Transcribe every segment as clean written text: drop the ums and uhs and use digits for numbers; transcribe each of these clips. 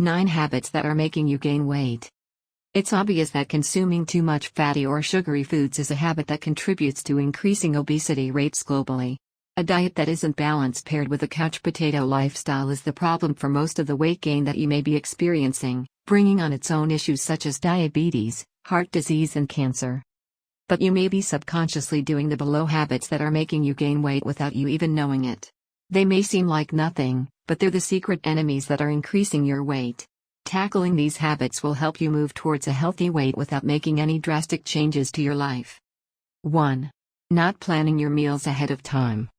9 habits that are making you gain weight. It's obvious that consuming too much fatty or sugary foods is a habit that contributes to increasing obesity rates globally. A diet that isn't balanced paired with a couch potato lifestyle is the problem for most of the weight gain that you may be experiencing, bringing on its own issues such as diabetes, heart disease and cancer. But you may be subconsciously doing the below habits that are making you gain weight without you even knowing it. They may seem like nothing, but they're the secret enemies that are increasing your weight. Tackling these habits will help you move towards a healthy weight without making any drastic changes to your life. 1. Not planning your meals ahead of time.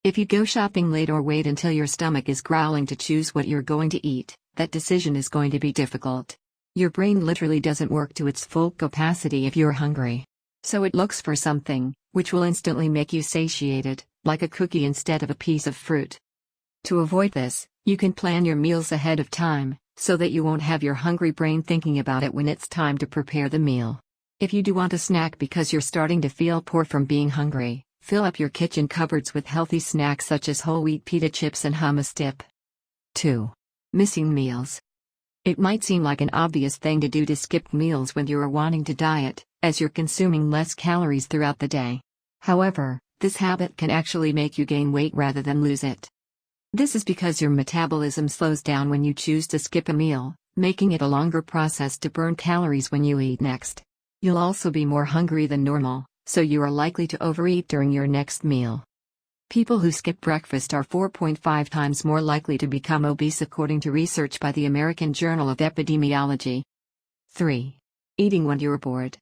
If you go shopping late or wait until your stomach is growling to choose what you're going to eat, that decision is going to be difficult. Your brain literally doesn't work to its full capacity if you're hungry. So it looks for something, which will instantly make you satiated, like a cookie instead of a piece of fruit. To avoid this, you can plan your meals ahead of time, so that you won't have your hungry brain thinking about it when it's time to prepare the meal. If you do want a snack because you're starting to feel poor from being hungry, fill up your kitchen cupboards with healthy snacks such as whole wheat pita chips and hummus dip. 2. Missing meals. It might seem like an obvious thing to do to skip meals when you are wanting to diet, as you're consuming less calories throughout the day. However, this habit can actually make you gain weight rather than lose it. This is because your metabolism slows down when you choose to skip a meal, making it a longer process to burn calories when you eat next. You'll also be more hungry than normal, so you are likely to overeat during your next meal. People who skip breakfast are 4.5 times more likely to become obese according to research by the American Journal of Epidemiology. 3. Eating when you're bored.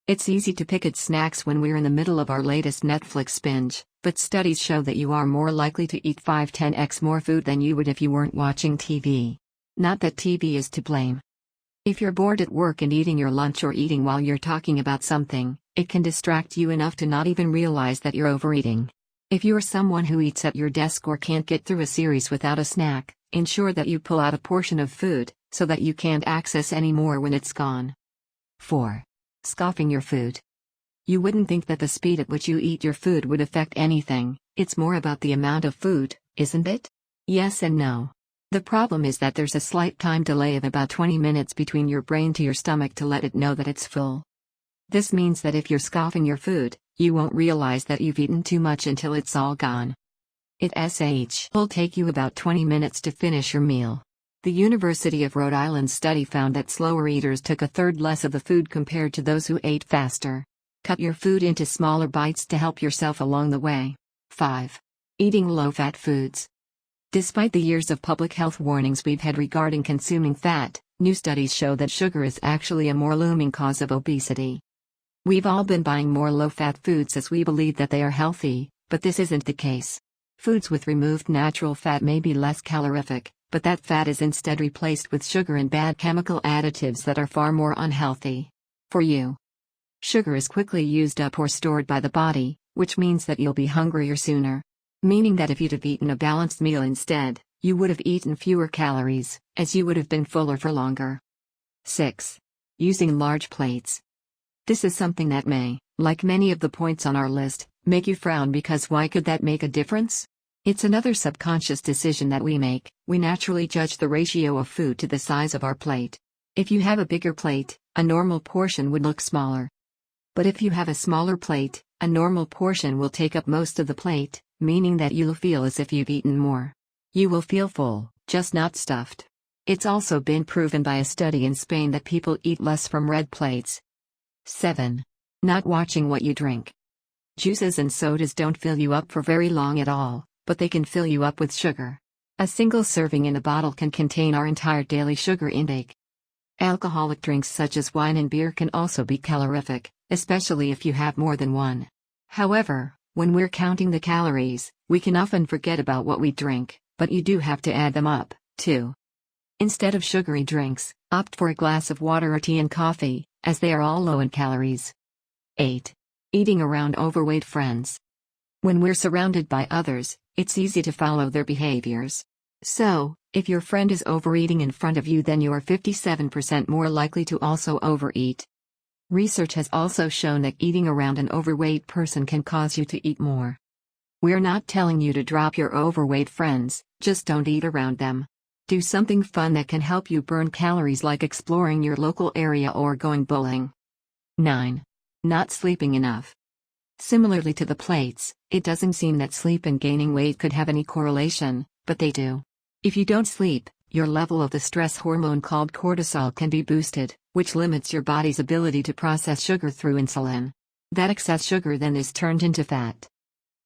It's easy to pick at snacks when we're in the middle of our latest Netflix binge, but studies show that you are more likely to eat 5-10x more food than you would if you weren't watching TV. Not that TV is to blame. If you're bored at work and eating your lunch or eating while you're talking about something, it can distract you enough to not even realize that you're overeating. If you're someone who eats at your desk or can't get through a series without a snack, ensure that you pull out a portion of food, so that you can't access any more when it's gone. 4. Scoffing your food. You wouldn't think that the speed at which you eat your food would affect anything. It's more about the amount of food, isn't it? Yes and no. The problem is that there's a slight time delay of about 20 minutes between your brain to your stomach to let it know that it's full. This means that if you're scoffing your food, you won't realize that you've eaten too much until it's all gone. It will take you about 20 minutes to finish your meal. The University of Rhode Island study found that slower eaters took a third less of the food compared to those who ate faster. Cut your food into smaller bites to help yourself along the way. 5. Eating low-fat foods. Despite the years of public health warnings we've had regarding consuming fat, new studies show that sugar is actually a more looming cause of obesity. We've all been buying more low-fat foods as we believe that they are healthy, but this isn't the case. Foods with removed natural fat may be less calorific, but that fat is instead replaced with sugar and bad chemical additives that are far more unhealthy. For you, sugar is quickly used up or stored by the body, which means that you'll be hungrier sooner. Meaning that if you'd have eaten a balanced meal instead, you would have eaten fewer calories, as you would have been fuller for longer. 6. Using large plates. This is something that may, like many of the points on our list, make you frown because why could that make a difference? It's another subconscious decision that we make. We naturally judge the ratio of food to the size of our plate. If you have a bigger plate, a normal portion would look smaller. But if you have a smaller plate, a normal portion will take up most of the plate, meaning that you'll feel as if you've eaten more. You will feel full, just not stuffed. It's also been proven by a study in Spain that people eat less from red plates. 7. Not watching what you drink. Juices and sodas don't fill you up for very long at all, but they can fill you up with sugar. A single serving in a bottle can contain our entire daily sugar intake. Alcoholic drinks such as wine and beer can also be calorific, especially if you have more than one. However, when we're counting the calories, we can often forget about what we drink, but you do have to add them up, too. Instead of sugary drinks, opt for a glass of water or tea and coffee, as they are all low in calories. 8. Eating around overweight friends. When we're surrounded by others, it's easy to follow their behaviors. So, if your friend is overeating in front of you, then you are 57% more likely to also overeat. Research has also shown that eating around an overweight person can cause you to eat more. We're not telling you to drop your overweight friends, just don't eat around them. Do something fun that can help you burn calories, like exploring your local area or going bowling. 9. Not sleeping enough. Similarly to the plates, it doesn't seem that sleep and gaining weight could have any correlation, but they do. If you don't sleep, your level of the stress hormone called cortisol can be boosted, which limits your body's ability to process sugar through insulin. That excess sugar then is turned into fat.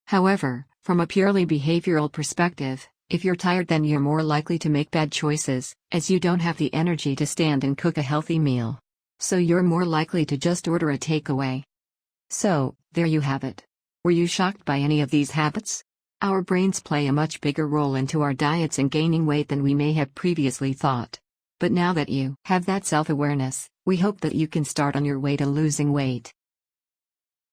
However, from a purely behavioral perspective, if you're tired, then you're more likely to make bad choices, as you don't have the energy to stand and cook a healthy meal. So you're more likely to just order a takeaway. So, there you have it. Were you shocked by any of these habits? Our brains play a much bigger role into our diets and gaining weight than we may have previously thought. But now that you have that self-awareness, we hope that you can start on your way to losing weight.